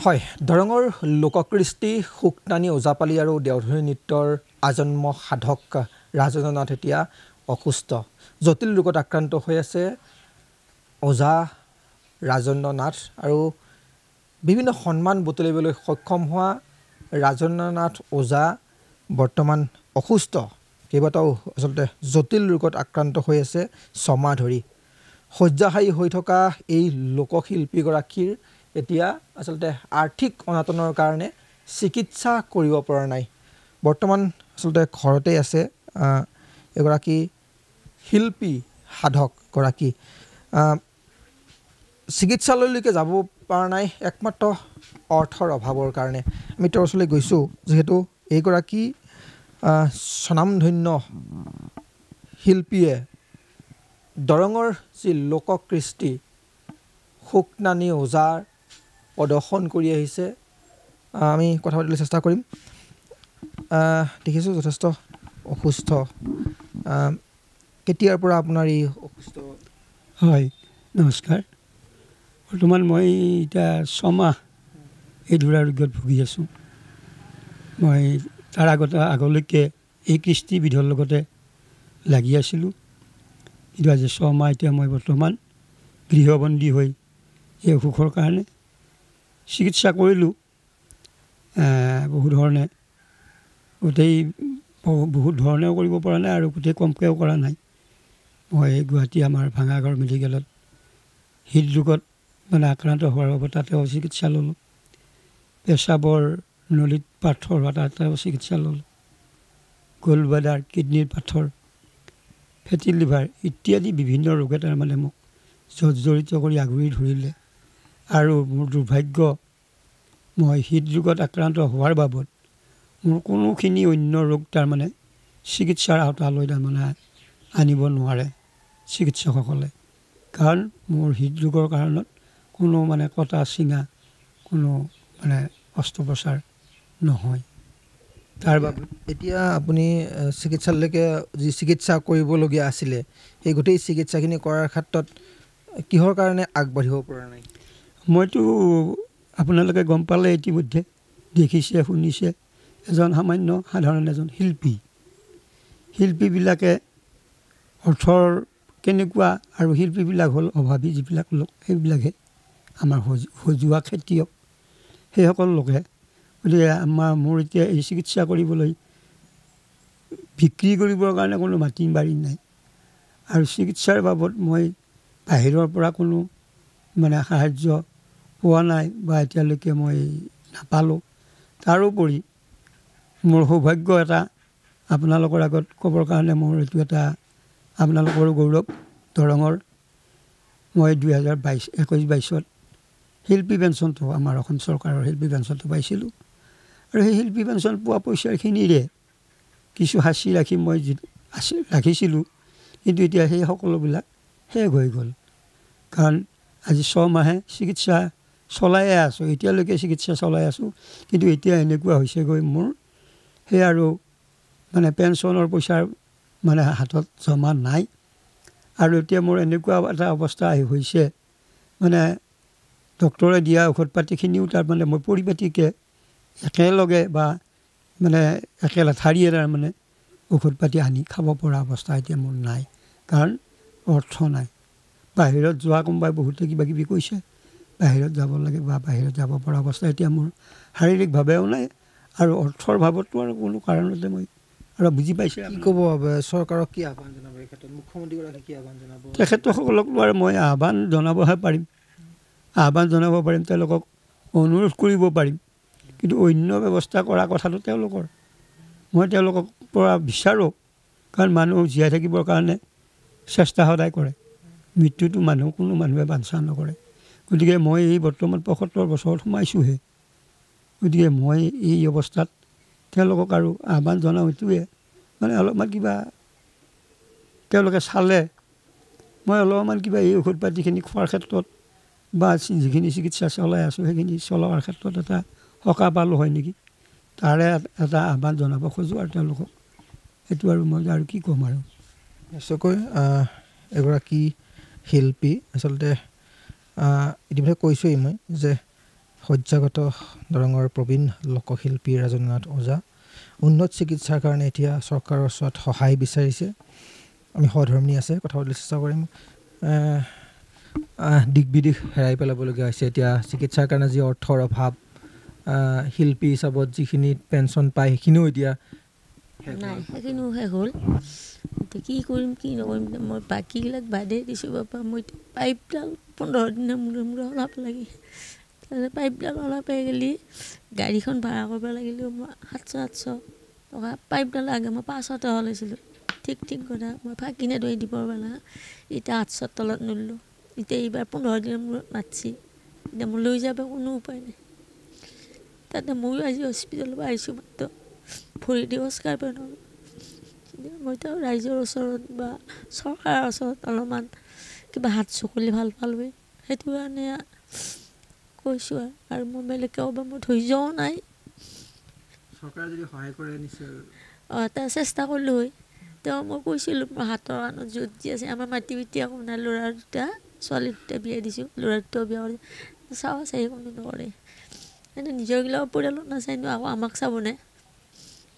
হয় দৰঙৰ লোককৃষ্টি শুকনানী ওজাপালি আৰু দেওধনী নৃত্যৰ আজন্ম সাধক ৰাজেন্দ্ৰ নাথ এতিয়া অসুস্থ জটিল ৰোগত আক্ৰান্ত হৈ আছে ওজা ৰাজেন্দ্ৰ নাথ আৰু বিভিন্ন সন্মান বুটলিবলৈ সক্ষম হোৱা ৰাজেন্দ্ৰ নাথ ওজা বৰ্তমান অসুস্থ কেইবাটাও আচলতে জটিল ৰোগত আক্ৰান্ত হৈ আছে ছমাহ ধৰি শয্যাশায়ী হৈ থকা এই লোকশিল্পীগৰাকীৰ এতিয়া আচলতে আৰ্থিক অনাটনৰ কাৰণে চিকিৎসা কৰিব পৰা নাই বৰ্তমান আচলতে ঘৰতে আছে এগৰাকী শিল্পী সাধক গৰাকী চিকিৎসালয়লৈকে যাব পৰা নাই একমাত্ৰ অৰ্থৰ অভাৱৰ কাৰণে আমি তেওঁৰ ওচৰলৈ গৈছোঁ যেহেতু এইগৰাকী স্বনামধন্য শিল্পীয়ে দৰঙৰ যি লোককৃষ্টি শুকনানী ওজাৰ প্ৰদৰ্শন কৰি আহিছে আমি কথা পাতিবলৈ চেষ্টা কৰিম দেখিছোঁ যথেষ্ট অসুস্থ কেতিয়াৰ পৰা আপোনাৰ এই অসুস্থ হয় নমস্কাৰ বৰ্তমান মই এতিয়া ছমাহ এই দুৰাৰোগ্যত ভুগি আছোঁ মই তাৰ আগলৈকে এই কৃষ্টিবিধৰ লগতে লাগি আছিলোঁ কিন্তু আজি ছমাহ এতিয়া মই বৰ্তমান গৃহবন্দী হৈ এই অসুখৰ কাৰণে চিকিৎসা কৰিলোঁ বহু ধৰণে বহুত ধৰণেও কৰিব পৰা নাই আৰু গোটেই কমকৈও কৰা নাই মই গুৱাহাটী আমাৰ ভাঙাগড় মেডিকেলত হৃদৰোগত মানে আক্ৰান্ত হোৱাৰ বাবে তাতেও চিকিৎসা ল'লোঁ পেচাবৰ নলীত পাথৰ হোৱা তাতেও চিকিৎসা ল'লোঁ গলব্লাডাৰ কিডনীৰ পাথৰ ফেটি লিভাৰ ইত্যাদি বিভিন্ন ৰোগে তাৰমানে মোক জৰ্জৰিত কৰি আগুৰি ধৰিলে আৰু মোৰ দুৰ্ভাগ্য মই হৃদৰোগত আক্ৰান্ত হোৱাৰ বাবদ মোৰ কোনোখিনি অন্য ৰোগ তাৰমানে চিকিৎসাৰ আওতালৈ তাৰমানে আনিব নোৱাৰে চিকিৎসকসকলে কাৰণ মোৰ হৃদৰোগৰ কাৰণত কোনো মানে কটা চিঙা কোনো মানে অস্ত্ৰোপচাৰ নহয় তাৰ বাবে এতিয়া আপুনি চিকিৎসালয়লৈকে যি চিকিৎসা কৰিবলগীয়া আছিলে সেই গোটেই চিকিৎসাখিনি কৰাৰ ক্ষেত্ৰত কিহৰ কাৰণে আগবাঢ়িব পৰা নাই মইতো আপোনালোকে গম পালে ইতিমধ্যে দেখিছে শুনিছে এজন সাধাৰণ এজন শিল্পীবিলাকে অৰ্থৰ কেনেকুৱা আৰু শিল্পীবিলাক হ'ল অভাৱী যিবিলাক লোক সেইবিলাকে আমাৰ সজোৱা খেতিয়ক সেইসকল লোকে গতিকে মোৰ এতিয়া এই চিকিৎসা কৰিবলৈ বিক্ৰী কৰিবৰ কাৰণে কোনো মাটি বাৰী নাই আৰু চিকিৎসাৰ বাবদ মই বাহিৰৰ পৰা কোনো মানে সাহাৰ্য পোৱা নাই বা এতিয়ালৈকে মই নাপালোঁ তাৰোপৰি মোৰ সৌভাগ্য এটা আপোনালোকৰ আগত ক'বৰ কাৰণে মোৰ এইটো এটা আপোনালোকৰ গৌৰৱ দৰঙৰ মই 2021-22 শিল্পী পেঞ্চনটো আমাৰ অসম চৰকাৰৰ শিল্পী পেঞ্চনটো পাইছিলোঁ আৰু সেই শিল্পী পেঞ্চন পোৱা পইচাখিনিৰে কিছু সাঁচি ৰাখি মই ৰাখিছিলোঁ কিন্তু এতিয়া সেই সকলোবিলাক শেষ হৈ গ'ল কাৰণ আজি ছমাহে চিকিৎসা চলায়ে আছোঁ এতিয়ালৈকে চিকিৎসা চলাই আছোঁ কিন্তু এতিয়া এনেকুৱা হৈছেগৈ মোৰ সেই আৰু মানে পেঞ্চনৰ পইচাৰ মানে হাতত জমা নাই আৰু এতিয়া মোৰ এনেকুৱা এটা অৱস্থা হৈছে মানে ডক্তৰে দিয়া ঔষধ পাতিখিনিও তাৰমানে মই পৰিপাটিকৈ একেলগে বা মানে একেলেঠাৰিয়ে তাৰমানে ঔষধ পাতি আনি খাব পৰা অৱস্থা এতিয়া মোৰ নাই কাৰণ অৰ্থ নাই বাহিৰত যোৱা কোনোবাই বহুতে কিবা কিবি কৈছে বাহিৰত যাব লাগে বা বাহিৰত যাব পৰা অৱস্থা এতিয়া মোৰ শাৰীৰিকভাৱেও নাই আৰু অৰ্থৰ ভাৱতো আৰু কোনো কাৰণতে মই আৰু বুজি পাইছে কি ক'ব চৰকাৰক কি আহ্বান জনাব এই ক্ষেত্ৰত মুখ্যমন্ত্ৰীগৰাকীক কি আহ্বান জনাব তেখেতসকলকতো আৰু মই আহ্বান জনাবহে পাৰিম তেওঁলোকক অনুৰোধ কৰিব পাৰিম কিন্তু অন্য ব্যৱস্থা কৰা কথাটো তেওঁলোকৰ মই তেওঁলোকক পৰা বিচাৰোঁ কাৰণ মানুহ জীয়াই থাকিবৰ কাৰণে চেষ্টা সদায় কৰে মৃত্যুটো কোনো মানুহে বাঞ্ছা নকৰে গতিকে মই এই বৰ্তমান 75 বছৰত সোমাইছোঁহে গতিকে মই এই অৱস্থাত তেওঁলোকক আৰু আহ্বান জনাওঁ এইটোৱে মানে অলপমান কিবা তেওঁলোকে চালে মই অলপমান কিবা এই ঔষধ পাতিখিনি খোৱাৰ ক্ষেত্ৰত বা যিখিনি চিকিৎসা চলাই আছোঁ সেইখিনি চলোৱাৰ ক্ষেত্ৰত এটা সকাহ পালোঁ হয় নেকি তাৰে এটা আহ্বান জনাব খোজোঁ আৰু তেওঁলোকক সেইটো আৰু মই আৰু কি ক'ম আৰু নিশ্চয়কৈ এগৰাকী শিল্পী আচলতে ইতিমধ্যে কৈছোঁৱেই মই যে শয্যাগত দৰঙৰ প্ৰবীণ লোকশিল্পী ৰাজেন্দ্ৰনাথ ওজা উন্নত চিকিৎসাৰ কাৰণে এতিয়া চৰকাৰৰ ওচৰত সহায় বিচাৰিছে আমি সহধৰ্মিনী আছে কথা পাতিবলৈ চেষ্টা কৰিম দিক বিদিশ হেৰাই পেলাবলগীয়া হৈছে এতিয়া চিকিৎসাৰ কাৰণে যি অৰ্থৰ অভাৱ শিল্পী হিচাপত যিখিনি পেঞ্চন পায় সেইখিনিও এতিয়া নাই সেইখিনিও শেষ হ'ল এতিয়া কি কৰিম কি নকৰিম মই বাকীবিলাক বাদেই দিছোঁ বাপা মই পাইপডাল 15 দিনৰ মূৰে মূৰে ওলাব লাগে তাৰপিছত পাইপডাল ওলাই পাই গ'লে গাড়ীখন ভাড়া কৰিব লাগিলেও মই 700 টকা পাইপডাল আগে মই 500 টকা লৈছিলোঁ ঠিক কথা মই ফাঁকিনে ধৰি দিবৰ বেলা এতিয়া 800 তলত নলোঁ এতিয়া এইবাৰ 15 দিনৰ মূৰত মাতছি এতিয়া মই লৈ যাব কোনো উপায় নাই তাতে ময়ো আজি হস্পিটেলৰ পৰা আহিছোঁ মাত্ৰ ভৰি দি খোজকাঢ় নোৱাৰোঁ মইতো ৰাইজৰ ওচৰত বা চৰকাৰৰ ওচৰত অলপমান কিবা হাত চকুলি ভাল পালোৱে সেইটো কাৰণে কৈছোঁ আৰু মই বেলেগকৈ ক'ব মোৰ ধৈৰ্যও নাই চৰকাৰে যদি সহায় কৰে নিশ্চয় তাৰ চেষ্টা কৰিলোঁ হয় তেওঁ মই কৈছিলোঁ মোৰ হাতৰ কাণত য'ত যি আছে আমাৰ মাটি বিটি একো নাই ল'ৰা দুটা ছোৱালী দুটা বিয়া দিছোঁ ল'ৰা দুটাও বিয়া কৰি চাওঁ চাই কোনো নকৰে কিন্তু নিজৰগিলাক পৰিয়ালত নাচাইনো আকৌ আমাক চাবনে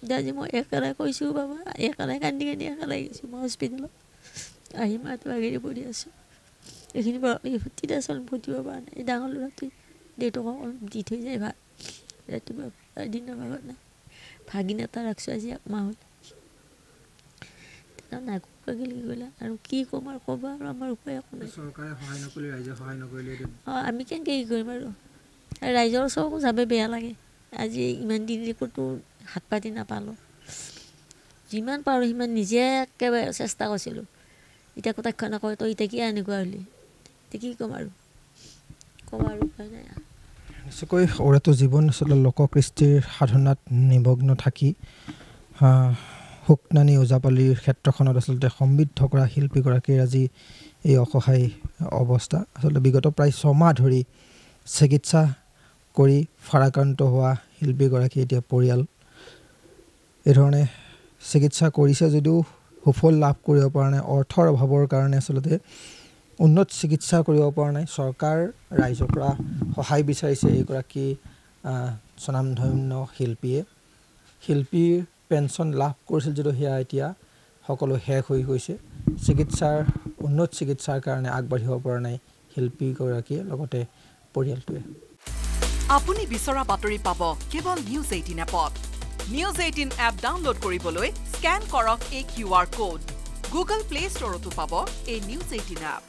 এতিয়া আজি মই একেলাই কৈছোঁ বাবা একেলাই কান্দি একেলাই গৈছোঁ মই হস্পিটেলত আহি মাতো আগেৰি পৰি আছোঁ এইখিনি ফুটি আচল ফুটিব পৰা নাই এই ডাঙৰ ল'ৰাটোৱে দেউতাকক অলপ দি থৈ যায় ভাত ৰাতিপুৱা দিনৰ ভাগত নাই ভাগিন এটা ৰাখিছোঁ আজি 1 মাহ হ'ল নাই কুকুৰাগিলি গ'লে আৰু কি ক'ম আৰু ক'ব আৰু আমাৰ উপায় একো নাই চৰকাৰে সহায় নকৰিলে ৰাইজে সহায় নকৰিলে আমি কেনেকৈ কি কৰিম আৰু ৰাইজৰ ওচৰকো যাবে বেয়া লাগে আজি ইমান দিন ক'তো হাত পাতি নাপালোঁ যিমান পাৰোঁ সিমান নিজে একেবাৰে চেষ্টা কৰিছিলোঁ এতিয়া কথাক্ষণ নকয় তই এতিয়া কি এনেকুৱা হ'লি এতিয়া কি ক'ম আৰু ক'ব আৰু উপায় নাই নিশ্চয়কৈ ওৰেতো জীৱন আচলতে লোককৃষ্টিৰ সাধনাত নিমগ্ন থাকি শুকনানী ওজাপালিৰ ক্ষেত্ৰখনত আচলতে সমৃদ্ধ কৰা শিল্পীগৰাকীৰ আজি এই অসহায় অৱস্থা আচলতে বিগত প্ৰায় 6 মাহ ধৰি চিকিৎসা কৰি ফাৰাক্ৰান্ত হোৱা শিল্পীগৰাকী এতিয়া পৰিয়াল এই ধৰণে চিকিৎসা কৰিছে যদিও সুফল লাভ কৰিব পৰা নাই অৰ্থৰ অভাৱৰ কাৰণে আচলতে উন্নত চিকিৎসা কৰিব পৰা নাই চৰকাৰ ৰাইজৰ পৰা সহায় বিচাৰিছে এইগৰাকী স্বনামধন্য শিল্পীৰ পেঞ্চন লাভ কৰিছিল যদিও সেয়া এতিয়া সকলো শেষ হৈ গৈছে উন্নত চিকিৎসাৰ কাৰণে আগবাঢ়িব পৰা নাই শিল্পীগৰাকীয়ে লগতে পৰিয়ালটোৱে আপুনি বিচৰা বাতৰি পাব কেৱল নিউজ 18 এপত নিউজ 18 এপ ডাউনলোড কৰিবলৈ স্ক্যান কৰক এই QR কোড গুগল প্লে ষ্টৰতো পাব এই নিউজ 18 এপ